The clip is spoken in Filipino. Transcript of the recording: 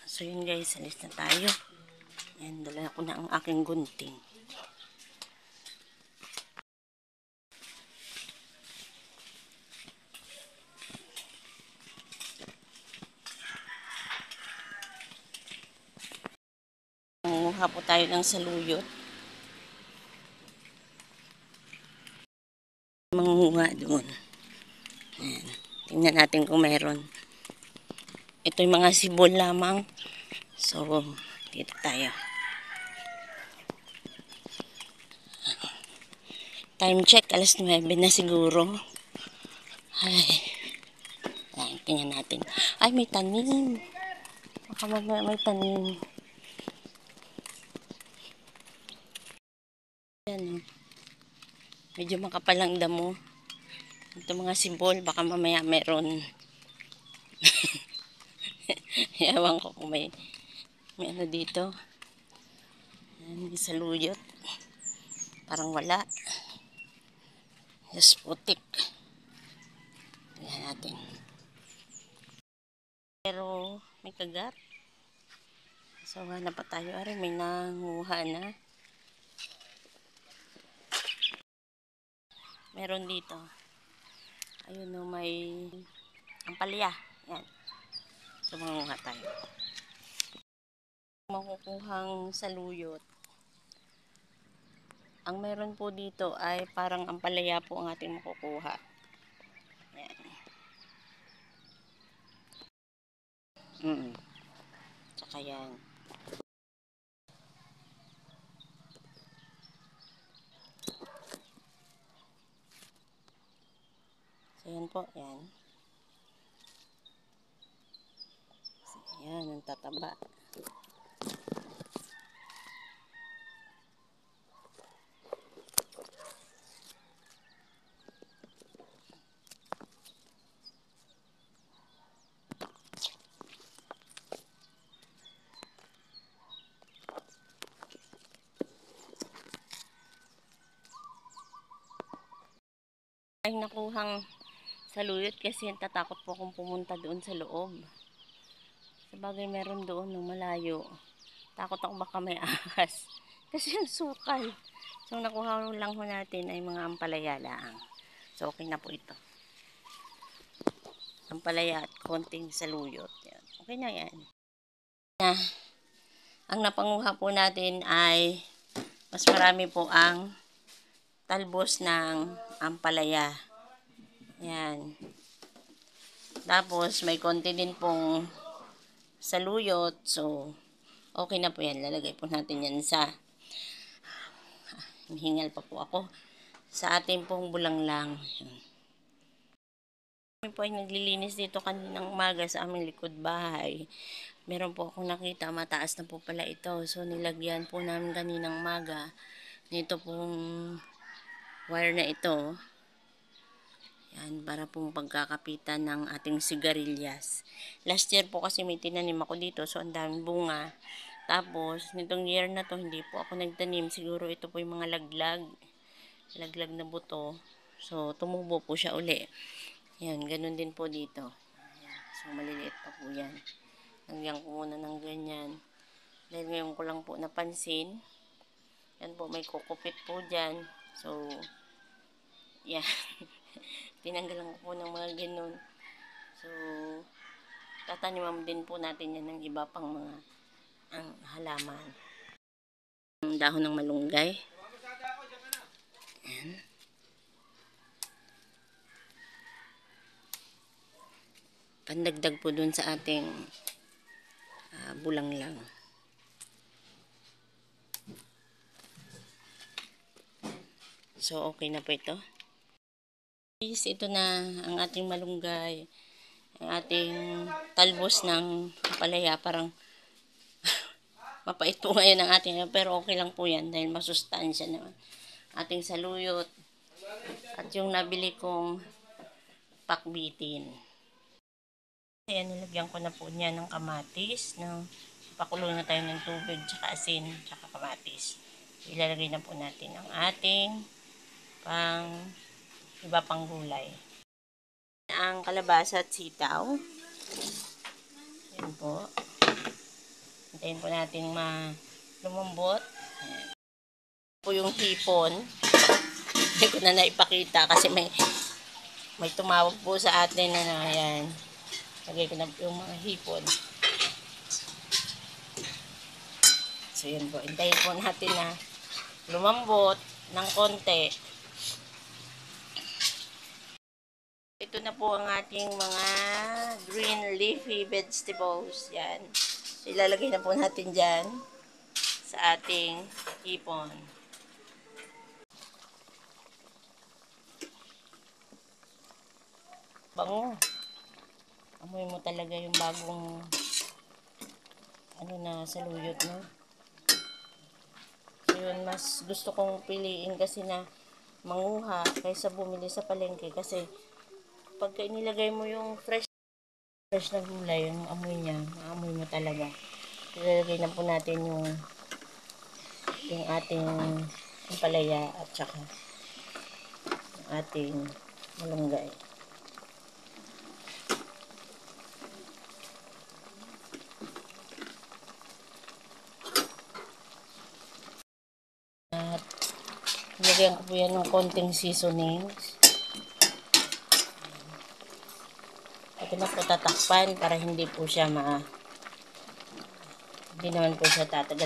So yun guys, alis na tayo. Ayan, dala ko na ang aking gunting. Manguha po tayo ng saluyot. Manguha doon. Ayan. Tingnan natin kung meron. Ito yung mga sibol lamang. So, dito tayo. Time check, alas 9 na siguro. Ay. Ayan, tingnan natin. Ay, may tanim. Baka mamaya may tanim. Ayan, medyo makapal ang damo. Ito mga sibol, baka mamaya meron. Ewan ko kung may ano dito. Ayan, may saluyot. Parang wala. Yes, putik. Ayan natin. Pero may kagat. So, hanap pa tayo. Ari, may nanguha na. Meron dito. Ayun o, may ampalaya. Yan. So, manguha tayo. Makukuhang saluyot. Ang meron po dito ay parang ampalaya po ang ating makukuha. Yan. Tsaka yan. So, yan po. Yan. So, yan. Ang tataba. Ay nakuhang saluyot kasi tatakot po akong pumunta doon sa loob. Sabagay meron doon ng malayo. Takot ako baka may ahas. Kasi ang sukal. So nakuha lang ho natin ay mga ampalaya lang. So okay na po ito. Ampalaya at konting saluyot. Yan. Okay na yan. Ang napanguha po natin ay mas marami po ang talbos ng ampalaya. Yan. Tapos may konti din pong saluyot. So, okay na po yan. Lalagay po natin yan sa hingal pa po ako sa ating pong bulanglang. Kami po ay naglilinis dito kaninang umaga sa aming likod bahay. Meron po akong nakita, mataas na po pala ito. So, nilagyan po namin kaninang umaga nito pong wire na ito. Yan, para pong pagkakapitan ng ating sigarilyas. Last year po kasi may tinanim ako dito, so ang daming bunga. Tapos, nitong year na to, hindi po ako nagtanim. Siguro ito po yung mga laglag na buto. So, tumubo po siya uli. Yan, ganun din po dito. Ayan, so, maliliit pa po yan. Lagyan ko muna ng ganyan. Dahil ngayon ko lang po napansin. Yan po, may kukupit po dyan. So, yan. Tinanggalan ko po ng mga ganun. So, tataniman din po natin yan ng iba pang mga halaman. Ang dahon ng malunggay. Yan. Pandagdag po dun sa ating bulanglang. So, okay na po ito. Ito na ang ating malunggay. Ang ating talbos ng palaya. Parang mapait po ngayon ang ating, pero okay lang po yan dahil masustansya naman. Ating saluyot at yung nabili kong pakbitin. Ayan, nilagyan ko na po niya ng kamatis. Pakulo na tayo ng tubig, tsaka asin, tsaka kamatis. Ilalagay na po natin ang ating iba pang gulay. Ang kalabasa at sitaw. Ayan po. Hintayin po natin lumambot. Ayan. Po yung hipon. Hindi ko na naipakita kasi may tumawag po sa atin na ayan. Lagay ko na yung mga hipon. So yun po, hintayin po natin na lumambot ng konti. Ito na po ang ating mga green leafy vegetables. Yan. Ilalagay na po natin dyan sa ating hipon. Bango. Amoy mo talaga yung bagong na saluyot, no? So yun, mas gusto kong piliin kasi na manguha kaysa bumili sa palengke kasi pagka inilagay mo yung fresh na gulay, yung amoy niya, maamoy mo talaga. Ilalagay na po natin yung ating palaya at saka yung ating malunggay. At nilagyan ko po yan ng konting seasonings. Ito na po tatakpan para hindi po siya hindi naman po siya tatagal.